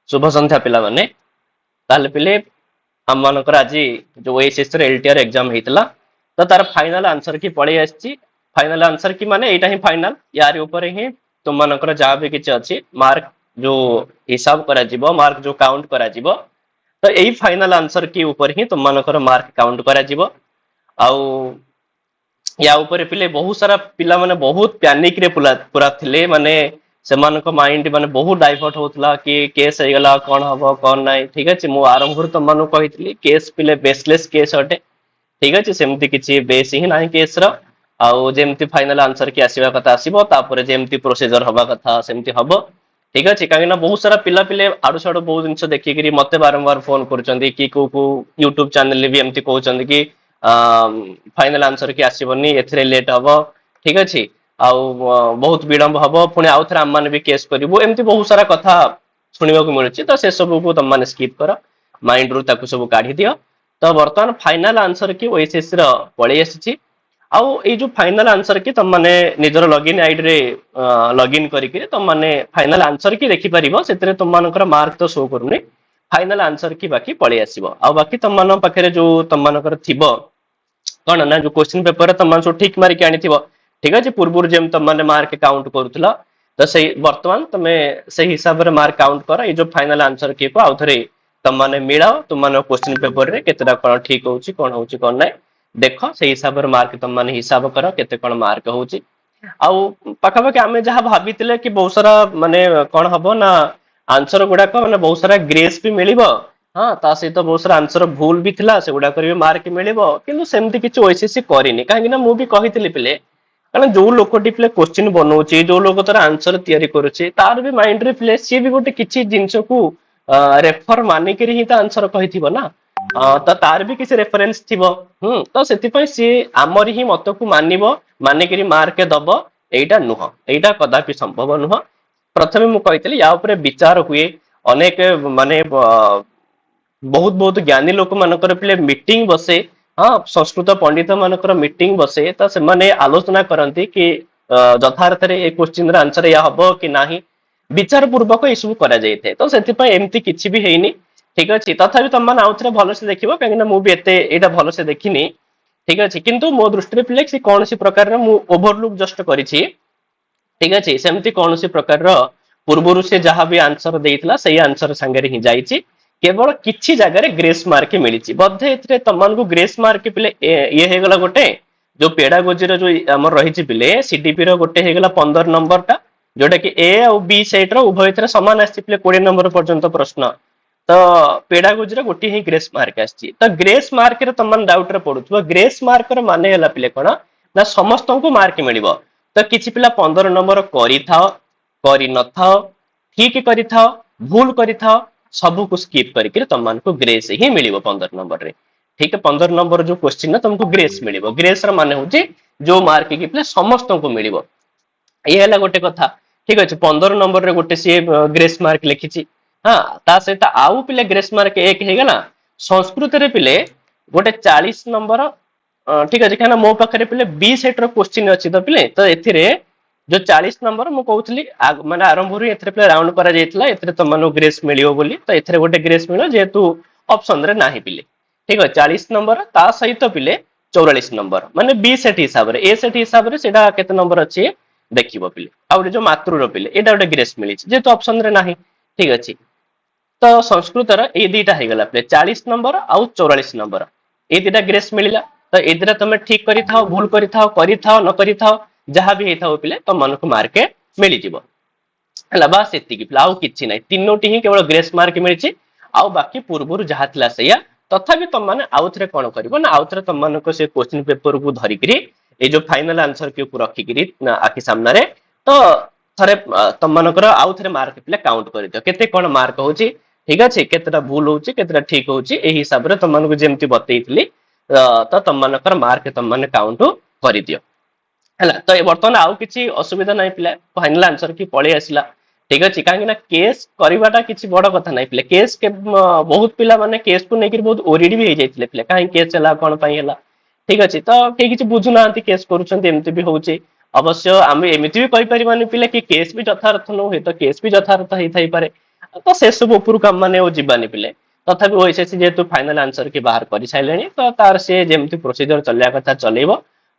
शुभ संध्या पिला माने ताले पिले हम मानकर आज जो ओएसएस रे एलटीआर एग्जाम हेतला तो तार फाइनल आंसर की पळै आछि फाइनल आंसर की माने एटा ही फाइनल यार ऊपर ही तुम मानकर जहाँ भी किछ अछि मार्क जो हिसाब करा जिवो मार्क जो काउंट करा जिवो तो एई फाइनल आंसर की ऊपर ही तुम मानकर मार्क काउंट करा जिवो आउ या ऊपर पिले बहुत सारा पिला माने बहुत पैनिक रे पूरा थिले माने सेमानक माइंड माने बहुत डाइवर्ट होतला कि केस हेगला कौन हबो कौन नाही ठीक अछि मु आरंभ तुम मानु कहितली केस पिले बेसलेस केस हटे ठीक अछि सेमति किछि बेस ही नाही केस रो आउ जेमति फाइनल आंसर की आसीबा कथा आसीबो तापर जेमति प्रोसीजर हबा कथा सेमति हबो ठीक अछि काहे ना बहुत सारा पिला पिले आडु साडु बहुत जिंस देखि करी मते बारंबार फोन करचंदी कि को यूट्यूब चैनल भी एमति कहउचंदी कि फाइनल आंसर की आसीबनी एथरे लेट हबो ठीक अछि आउ बहुत विलंब हबो पुणी आउ थरे हम माने भी केस करिवो एमति बहुत सारा कथा सुनिबा को मिलुछि तो से सब को तुम माने स्किप करो माइंड रु ताकू सब काढी दियो तो वर्तमान फाइनल आंसर की ओएसएस रो पळै आसीछि आउ ए जो फाइनल आंसर की तुम माने निजर लॉगिन आईडी रे लॉगिन करी के तुम माने फाइनल आंसर की देखि परिबो सेतरे तुम मानकर मार्क तो शो करूनी फाइनल आंसर की बाकी पळै आसीबो आ बाकी तुम मान पाखरे जो तुम मानकर थिबो कौन ना जो क्वेश्चन पेपर तुम मान सब ठीक मार्क आनी थिबो ठीक अछि पूर्वुर जेम तुम माने मार्क काउंट करूथला तो से वर्तमान तुमे से हिसाब रे मार्क काउंट कर ए जो फाइनल आंसर की को आउथरे तुम माने मिलाओ तुम माने क्वेश्चन पेपर रे केतेटा कोन ठीक होउची कोन नै देखो से हिसाब रे मार्क तुम माने हिसाब करो केते कोन मार्क होउची आउ पाखा पाखा आमे जहा भाबितिले कि बहुत सारा माने कोन हबो ना आंसर गुडा को माने बहुत सारा ग्रेस भी मिलिबो हां ता सहित बहुत सारा आंसर भूल भी थिला से गुडा कर भी मार्क मिलिबो किंतु सेमति किछ ओएसएस करिनि काहे ना मु भी कहितली पिले कारण जो लोक टिपले क्वेश्चन बनौछि जो लोक तार आंसर तयारी करूछि तार भी माइंड रे प्ले सी भी गोटे किछि जिंस को रेफर माने करी ही ता आंसर कहिथिबो ना तो तार भी किसी रेफरेंस थिबो तो सेति पय सी आमर ही मत को मानिबो माने करी मार्क दबो एटा नुह एटा कदापि संभव नुह प्रथमे मु कहितली या ऊपर विचार हुए अनेक माने बहुत बहुत ज्ञानी लोक मानकर पिले मीटिंग बसे हाँ संस्कृत पंडित मानकर मीटिंग बसे तो से माने आलोचना करंती कि यथार्थ रे ए क्वेश्चन रा आंसर या हबो कि नाही विचार पूर्वक ए सब करा जायते तो सेति पय एमती किछि भी हेइनी ठीक अछि तथापि तुम माने आउथरे भलो से देखिबो काहे ना मु भी एते एटा भलो से देखिनी ठीक अछि किंतु मो दृष्टि रे पिले से कोनसी प्रकार रे मु ओवरलुक जस्ट करिछि ठीक अछि सेमती कोनसी प्रकार रो पूर्वरु से जहां भी आंसर देइतला सही आंसर संगे रे ही जाईछि केवल किछि जगह रे ग्रेस मार्क मिलिछि बद्धे एथरे तमन को ग्रेस मार्क पिले ये हे गला गोटे जो पेडागोजी रो जो हमर रहिछि पिले सीडीपी रो गोटे हे गला 15 नंबर टा जोटा कि ए और बी सेट रो उभय एथरे समान आछि पिले 20 नंबर पर्यंत प्रश्न तो पेडागोजी रो गोटे ही ग्रेस मार्क आछि तो ग्रेस मार्क रे तमन डाउट रे पडुथबो ग्रेस मार्क रो माने हला पिले कोन ना समस्त को मार्क मिलिबो तो किछि पिला 15 नंबर करि थाओ करि न थाओ ठीक करि थाओ भूल करि थाओ सब को स्किप करके तुम को ग्रेस ही मिलिबो 15 नंबर रे ठीक है 15 नंबर जो क्वेश्चन ना तुमको ग्रेस मिलिबो ग्रेस रा माने होची जो मार्क की पिले समस्त को मिलिबो ये हला गोटे कथा ठीक अछि 15 नंबर रे गोटे सी ग्रेस मार्क लिखिछि हां ता सहित आउ पिले ग्रेस मार्क एक हे गला संस्कृत रे पिले गोटे 40 नंबर ठीक अछि काना मो पाखरे पिले 20 सेट रो क्वेश्चन अछि तो पिले तो एथिरे जो 40 नंबर मु कहउतली माने आरंभ रु एथरे प्ले राउंड करा जायतला एथरे त मनो ग्रेस मिलियो बोली तो एथरे गोटे ग्रेस मिलो जेतु ऑप्शन रे नाही पिले ठीक है 40 नंबर ता सहित पिले 44 नंबर माने बी सेट हिसाब रे ए सेट हिसाब रे सेटा केते नंबर अछि देखिबो पिले आ जो मातृ रो पिले एटा गोटे ग्रेस मिली जेतु ऑप्शन रे नाही ठीक अछि तो संस्कृत रा ए दुईटा हे गला पिले 40 नंबर आ 44 नंबर ए दुईटा ग्रेस मिलिला तो ए दुईटा तमे ठीक करि थाओ भूल करि थाओ न करि थाओ जहां भी हेथाओ पिले तो मन को मार्क मिली जिवो हला बस एति कि आउ किछि नै तीनोटी ही केवल ग्रेस मार्क मिलिछि आउ बाकी पूर्वरु जहा थिला सैया तथापि तुम माने आउ थरे कोन करबो ना आउ थरे तुम मन को से क्वेश्चन पेपर को धरि करी ए जो फाइनल आंसर के ऊपर रखी करी आखि सामने रे तो थरे तुम मन को आउ थरे मार्क पिले काउंट करि दियो केते कोन मार्क होची ठीक अछि केतेटा भूल होची केतेटा ठीक होची एही हिसाब रे तुम मन को जेमति बतेइतली तो तुम मन को मार्क तुम माने काउंट करि दियो हला तो वर्तमान आउ किछि असुविधा नाही पिला फाइनल आंसर की पळे आसिला ठीक अछि काहे ना केस करिवाटा किछि बड़ कथा नाही पिले केस के बहुत पिला माने केस को नेकिर बहुत ओरिडी भी हे जाइतले पिले काहे केस चला कोन पई हला ठीक अछि तो के किछि बुझु नांती केस करूछन्ती एमति भी होउची अवश्य आमे एमिति भी कहि परिबानी पिले कि केस भी यथार्थ न होय तो केस भी यथार्थ हेइ थाई पारे तो से सब उपरू कम माने वो जीवानी पिले तथापि ओएसएससी जेहेतु फाइनल आंसर की बाहर कर सारे तो तार से जमी प्रोसीजर चलिया कथा चलेब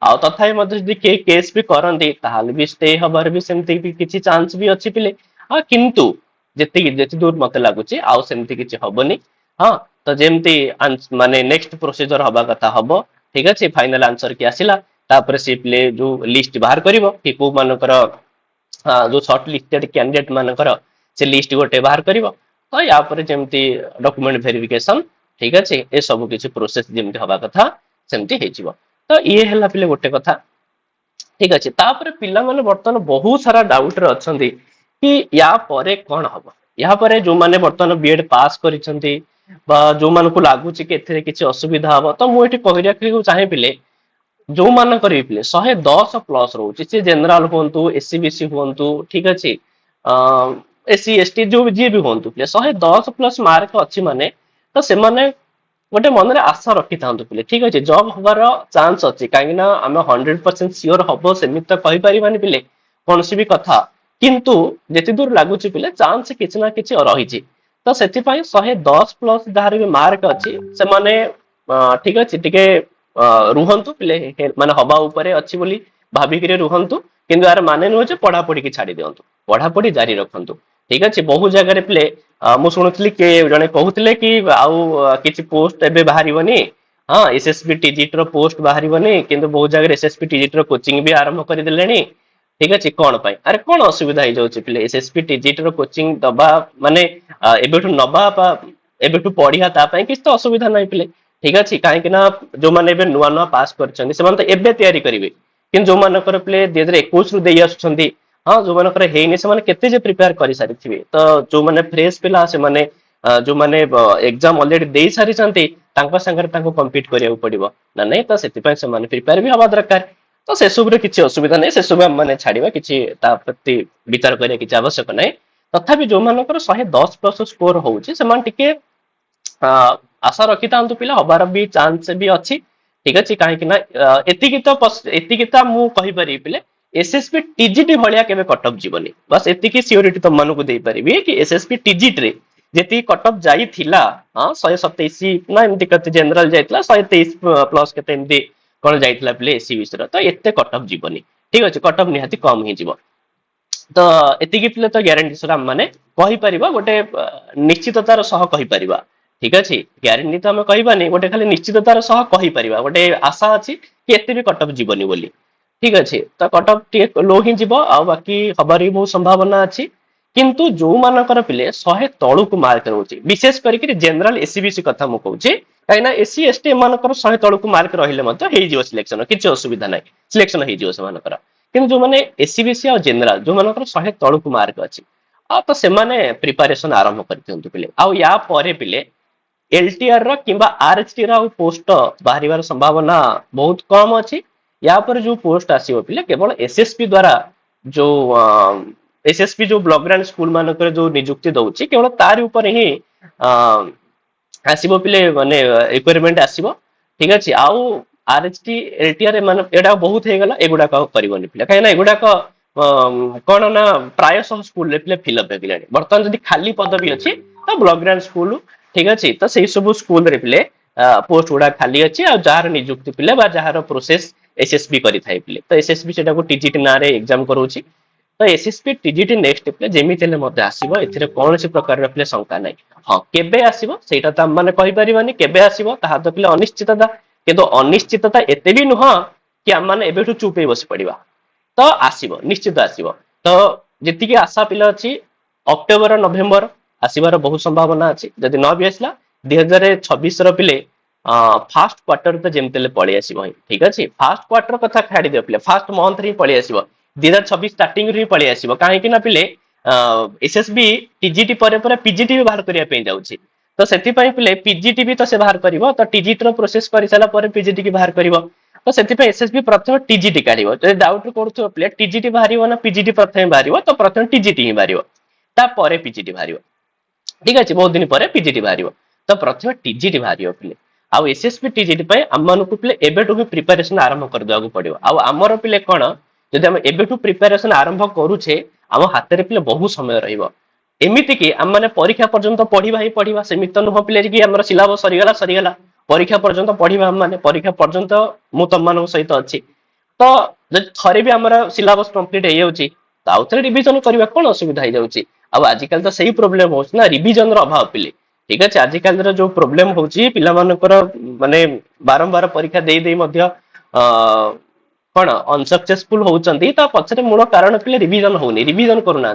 आ तथापि मध्य जदि के केस भी करती ताहले भी स्टे हबार भी सेमती भी किछि चांस भी अच्छी पिले हाँ किंतु जेति दूर मते लागुची आउ सेमती किछि हबनी हाँ तो जेमती माने नेक्स्ट प्रोसीजर हबा कथा हबो ठीक अछि फाइनल आंसर की आसिला तापर से प्ले जो लिस्ट बाहर करिवो कि को मानकर जो शॉर्ट लिस्टेड कैंडिडेट मानकर से लिस्ट गोटे बाहर करिवो तो या पर जेमती डॉक्यूमेंट वेरिफिकेशन ठीक अछि ए सब किछि प्रोसेस जेमती हबा कथा सेमती हेजिवो तो ये हला पिले गोटे कथा ठीक अच्छे तापर पिला माने बर्तमान बहुत सारा डाउट रे अछंती कि या परे कौन हब या परे जो माने बर्तमान बीएड पास करिसंती बा जो मान को लागुची कि एथिरे किछि असुविधा हबो तो मु एठी कहि राखि चाहे पिले जो मान करी पिले 110 प्लस रहउची से जनरल होंतु एससीबीसी होंतु ठीक अछि एससी एसटी जो जे भी होंतु पिले 110 प्लस मार्क अछि माने तो से माने गोटे मन में आशा रखी था पिले ठीक अच्छे जब हबार चांस अच्छी कहीं आम 100% सियोर हम सेमि तो कही पारानी पिले कौन भी कथा किंतु जिते दूर लगुच पिले चांस किसी ना कि रही तो से 110 प्लस जहार भी मार्क अच्छी से माने ठीक अच्छे टिके रुहतु पिले माने हवा उपरे अच्छी बोली भाविक रुहतु किंतु यार माने नुहे पढ़ापढ़ी की छाड़ी दिंतु पढ़ापढ़ी जारी रखु ठीक अच्छे बहु जगह पिले मु शुणुली कि जड़े कहते कि आउ किसी पोस्ट एबे बाहरिबनी हाँ एसएसबी टीजीटी रो पोस्ट बाहरिबनी किंतु बहुत जगह एसएसबी टीजीटी रो कोचिंग भी आरंभ कर देलेनी ठीक अच्छे कौन पाई अरे कौन असुविधा हो जाउछि पिले एसएसबी टीजीटी रो कोचिंग दबा माने एबेठु नबा एबेठु पढ़िया ता पई किछ तो असुविधा नहीं पिले ठीक अच्छे कहीं ना जो माने एबे नुआ नुआ पास करछन्ती से तो एबे तैयारी करिवे किंतु जो मानकर पिले 2021 रु देई आछन्ती हाँ जो मानकर हेइनी से माने केते जे प्रिपेयर करि सारिथिबे तो जो माने फ्रेश पिला से माने जो माने एग्जाम ऑलरेडी देई सारी छन्ती तांको संगर तांको कम्पीट करिया पड़िबो ना नहीं तो सेति पय से माने प्रिपेयर भी हवा दरकार तो से सब रे किछि असुविधा नहीं से सब माने छाड़िबा किछि ता प्रति विचार करिया किछि आवश्यक नहीं तथापि जो मानकर 110 प्लस स्कोर होउछि से मान टिके आशा रखी था पिला हबार भी चांस भी अच्छी ठीक अच्छे कहीं एतिकी तो मु कहि पारि पिले एसएसपी टीजीटी भलिया केबे कटअप जीवनी बस एतिकी सियोरिटी तुम मानक दे परिबी कि एसएसपी टीजीटी रे जेती कटअप जाई थिला हां 127 ना एमती कते जनरल जाइतला 123 प्लस केते एमती कोन जाइतला पिले एससी विषय तो एते कटअप जीवनी ठीक अछि कटअप निहाती कम ही जीव तो एतिकी पिले तो ग्यारंटी सर माने कहि परिबा गोटे निश्चिततार सह कहि परिबा ठीक अच्छे ग्यारंटी तो आम कहबानी गोटे खाली निश्चिततार सह कहि परिबा गोटे आशा अछि कि एते भी कटअप जीवनी बोली ठीक अच्छे तो कटअप टे लो ही जीव आ बाकी हबार भी बहुत संभावना अच्छी किंतु जो मानकर पिले 100 तळु को मार्क रहउची विशेष करी जनरल एससीबीसी कथा मु कहूची काइना एससी एसटी मानकर 100 तळु को मार्क रहिले मत हेइ जीव सिलेक्शन किछि असुविधा नै सिलेक्शन हेइ जीव से मानकर किंतु जो माने एससीबीसी और जनरल जो मानकर 100 तळु को मार्क अछि आ तो से माने प्रिपरेशन आरंभ करथियंतु पिले आ या परे पिले एलटीआर रो किबा आरएचटी रो पोस्ट बाहरिवार संभावना बहुत कम अछि या पर जो पोस्ट आसीबो पिले केवल एसएसपी द्वारा जो एसएसपी जो ब्लॉक ग्रांट स्कूल मानकर जो नियुक्ति दउची केवल तार ऊपर ही आसीबो पिले माने रिक्वायरमेंट आसीबो ठीक अछि आउ आरएचटी एलटीआर मान एडा बहुत हे गला एगुडा का परिबनी पिले काइना एगुडा का कोन ना प्राय सब स्कूल ले पिले फिल अप हेगलानी वर्तमान जदी खाली पदवी अछि तो ब्लॉक ग्रांट स्कूल ठीक अच्छे तो से सब स्कूल रे पिले पोस्ट गुड़ा खाली अच्छी और जार नियुक्ति पिले बा जार प्रोसेस एसएसबी करि थाई पिले तो एसएसबी सेटा को टीजीटी ना रे एग्जाम करूची तो एसएसबी टीजीटी नेक्स्ट पिले जेमिति ले मते आसीबो एथिरे कोनोसी प्रकार रे पिले शंका नै हां केबे आसीबो सेटा त माने कहि परिबानी केबे आसीबो ताहा तो पिले अनिश्चितता किंतु अनिश्चितता एते भी नुह कि हम माने एबेठु चुप हे बस पड़िबा तो आसीबो निश्चित आसीबो तो जेति के आशा पिले अछि अक्टोबर नवेम्बर आसीबार बहुत संभावना अच्छी जदि न भी आसला 2026 पिले फास्ट क्वार्टर तो जेमते पलि आसीबो ठीक अच्छे फास्ट क्वार्टर कथा छाड़ी दियो पिले फास्ट मंथ रे पलि आसीबो 2026 स्टार्टिंग रे पलि आसीबो काहे कि ना पिले एसएसबी टीजीटी परे परे पीजीटी भी बाहर करिया पे जाउची तो सेति पई पिले पीजीटी भी तो से बाहर करिवो तो टीजीटी रो प्रोसेस करि साला परे पीजीटी की बाहर करिवो तो सेति पई एसएसबी प्रथम टीजीटी काढिवो तो डाउट करथो पिले टीजीटी बाहरिवो ना पीजीटी प्रथम बाहरिवो तो प्रथम टीजीटी ही बाहरिवो ता परे पीजीटी बाहरिवो ठीक अच्छे बहुत दिन पर पीजीटी बाहर तो प्रथम टीजीटी बाहर पिले आउ एसएसपी टीजीटी पे आम पिले एबेठु भी प्रिपरेशन आरंभ कर देवा पड़ो आमर पिले कौन जदि आम एबेठु प्रिपरेशन आरंभ करूचे आम हाथ में पिले बहुत समय रहिबो एमिति कि आम मैंने परीक्षा पर्यंत पढ़ा ही पढ़ा सेमित तो नुह पिले कि आम सिलेबस सरीगला सरीगला परीक्षा पर्यंत पढ़ा आम मैंने परीक्षा पर्यंत मु तुम मान सहित अच्छी तो जब थरे भी आम सिलेबस कंप्लीट हो जाऊँगी तो आउ थे रिविजन करवा कौन असुविधा हो जाऊँगी आजिकल तो सही प्रोब्लेम हो रिविजन अभाव पिले ठीक अच्छे आजिकल जो प्रोब्लेम होची पिला मानकर माने बारंबार परीक्षा दे दे मध्य कौन अनसक्सेसफुल होती पछरे मूल कारण पिले रिविजन होनी रिविजन करूना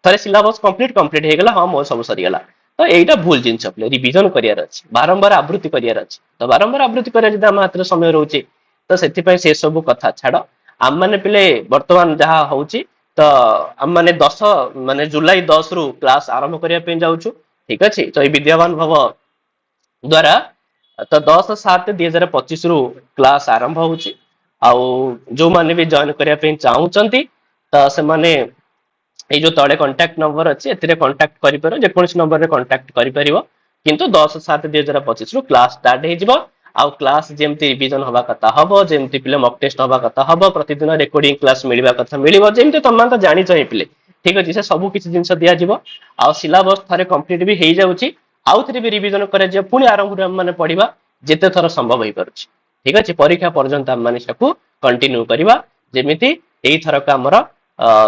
थे सिलेबस कंप्लीट कंप्लीट होगा हाँ मो सब सरीगला तो यहीटा भूल जिन पे रिविजन करार अच्छे बारंबार आवृत्ति करार अच्छे तो बारंबार आवृत्ति कर हाथ में समय रोचे तो से सब कथा छाड़ आम मैंने पिले बर्तमान जहाँ हूँ तो आम मैंने 10 माने जुलाई 10 रु क्लास आरंभ करने जाऊँ ठीक अच्छे तो ये विद्यावान भव द्वारा तो 10/7/2025 रु क्लास आरंभ होची आउ जो माने भी जॉइन करने चाहूँगी तो से माने ये जो तले कांटेक्ट नंबर अच्छे ए कांटेक्ट कर जेकोसी नंबर में कांटेक्ट कर किंतु 10/7/2025 रु क्लास स्टार्ट हो आउ क्लास जमती रिविजन हवा कथा हम जमती पिले मक टेस्ट हवा कथा हम प्रतिदिन रेकर्डिंग क्लास मिलवा कथा मिल जमी तुम तो जानी पिले ठीक अच्छे से सब किसी जिन दिज्व आउ सिलेबस थे कंप्लीट भी हो जाऊँगी आउ थे भी रिविजन कर पुणी आरंभ मैंने पढ़ा जिते थर संभव हो पार ठीक अच्छे परीक्षा पर्यंत आम मैंने कंटिन्यू करवा जमी यही थरक आमर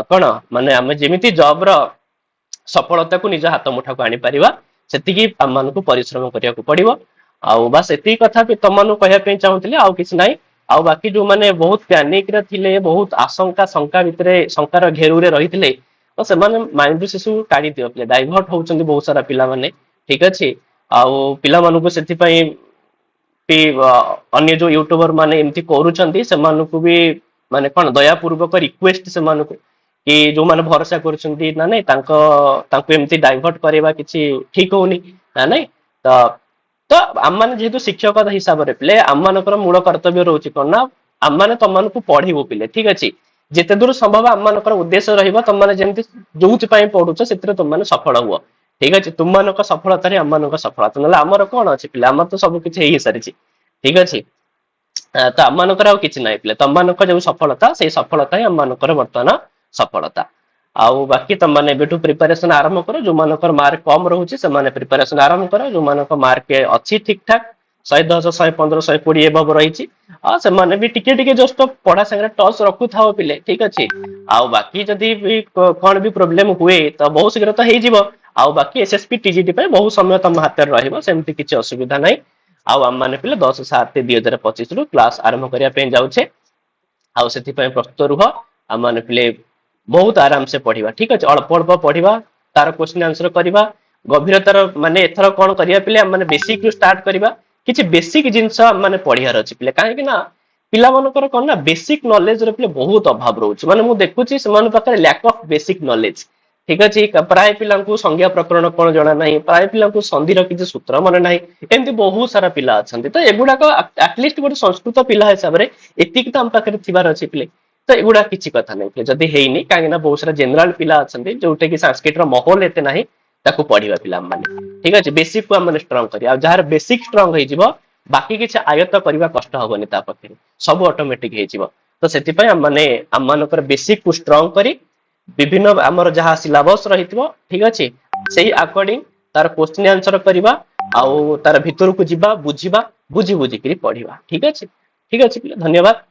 कौन माने आम जमी जॉब रो सफलता को निज हाथ मुठा को आनी पारिबा सेतिकी आम मानकु परिश्रम करिया को पड़िबो आउ बस एती कथा भी तुम मानकु कहया पे चाहूतली आउ किछ नाही आउ बाकी जो माने बहुत पैनिक रे थिले बहुत आशंका शंका भितरे शंकार घेरू रे रहिथिले तो से माने माइंड से सब काढी दियो प्ले डाइवर्ट होउचंदी बहुत सारा पिला माने ठीक अछि आउ पिला मानकु सेति पई कि अन्य जो यूट्यूबर माने एमती करूचंदी से मानकु भी माने कोन दया पूर्वक रिक्वेस्ट से मानकु कि जो माने भरोसा करूचंदी ना नहीं तांको एमती डाइवर्ट करबा किछि ठीक होनी ना नहीं तो तो आम मैंने जेहेतु शिक्षक हिसाब से पिले आम मानकर मूल कर्तव्य रोचे कौन ना आम मैंने तुम मानक पढ़ू पिले ठीक अच्छे जिते दूर संभव आम मानकर उद्देश्य रही तुम मैंने जमी जो पढ़ुच से तुम मैंने सफल हुआ ठीक अच्छे तुम मान सफलता आम मान सफलता ना आमर कौन अच्छे पिले आम तो सब किसी हो सारी ठीक अच्छे तो आम मानकर किसी ना पिले तुम मान जो सफलता से सफलता ही आम मानकर बर्तमान सफलता आउ बाकी तुम मैंने प्रिपरेशन आरंभ कर जो मानकर मार्क कम रोचे से माने प्रिपरेशन आरंभ कर जो मानक मार्क अच्छी ठीक ठाक 110 115 120 एबव रही से माने भी टिके टिके जस्ट पढ़ा संगे टच रखु थाओ पिले ठीक अच्छे आउ बाकी जदि भी कौन भी प्रोब्लेम हुए तो बहुत शीघ्र तो हो आउ बाकी एसएसपी टीजीटी पे बहुत समय तुम हाथ में रहिबो सेमती किछि असुविधा नाही आउ हम माने पिले 10/7/2025 रु क्लास आरंभ करिया पे जाउछे आउ सेति पे प्रस्तुत रुह हम माने पिले बहुत आराम से पढ़ा ठीक अच्छे अल्प अल्प पढ़ा तार क्वेश्चन आंसर करवा गभीरतार माने एथर कौन करिया पिले माने बेसिक रु स्टार्ट करवा किछि बेसिक जिंस माने पढ़ियार अछि पिले काहे ना पिला मानकर कौन ना बेसिक नॉलेज रे पिले बहुत अभाव रोचे माने मु देखुची से पाखे लैक ऑफ बेसिक नॉलेज ठीक अच्छे प्राय पिला संज्ञा प्रकरण कौन जना ना प्राय पिला संधिर किसी सूत्र मन ना एमती बहुत सारा पिला अच्छा तो एगुड़ाक आटलिस्ट गोटे संस्कृत पिला हिसाब से एति तो आम पाखे थिबार अच्छे पिले तो एगुड़ा किसी कथा नहीं जदि हैनी कहीं बहुत सारा जेनराल पिला अच्छा जोटा कि संस्कृत माहौल एते ना ताकू पढ़ा पिला माने ठीक अच्छे बेसिक को आम स्ट्रंग कर जार बेसिक स्ट्रंग हो बाकी किसी आयत्त करने कष्ट हेनी पाखे सब ऑटोमेटिक हो तो से आम मानकर बेसिक को स्ट्रंग कर विभिन्न आमर जहाँ सिलेबस रही ठीक अच्छे से अकॉर्डिंग तार क्वेश्चन आंसर करवा आउ तार भीतर को जीवा बुझा बुझी बुझिक पढ़ा ठीक अच्छे धन्यवाद।